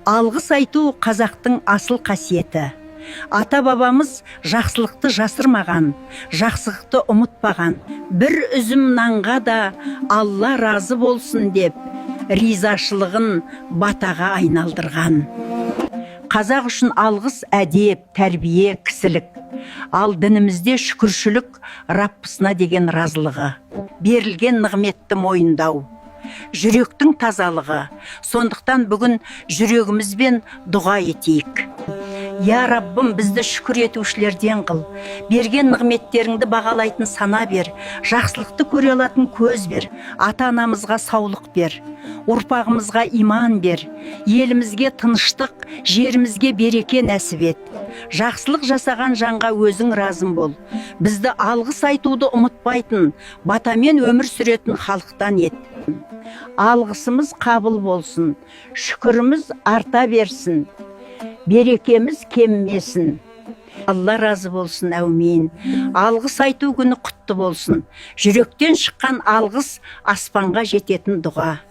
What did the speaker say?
Алғыс айту қазақтың асыл қасиеті. Ата бабамыз жақсылықты жасырмаған, жақсылықты ұмытпаған. Бір үзім нанға да Алла разы болсын деп, ризашылығын батаға айналдырған. Қазақ үшін алғыс әдеп, тәрбие, кісілік. Ал дінімізде шүкіршілік Раббысына деген разылығы. Берілген нығметті мойындау. Жүректің тазалығы. Сондықтан бүгін жүрегімізбен дұға етейік. Я Раббым, бізді шүкір етушілерден қыл. Берген нығметтеріңді бағалайтын сана бер. Жақсылықты көре алатын көз бер. Ата-анамызға саулық бер. Ұрпағымызға иман бер. Елімізге тыныштық, жерімізге береке нәсіп ет. Жақсылық жасаған жанға өзің разым бол. Бізді алғыс айтуды ұмытпайтын, батамен өмір сүретін халықтан ет. Алғысымыз қабыл болсын, шүкіріміз арта берсін, берекеміз кеммесін. Алла разы болсын, әумин. Алғыс айту күні құтты болсын. Жүректен шыққан алғыс аспанға жететін дұға.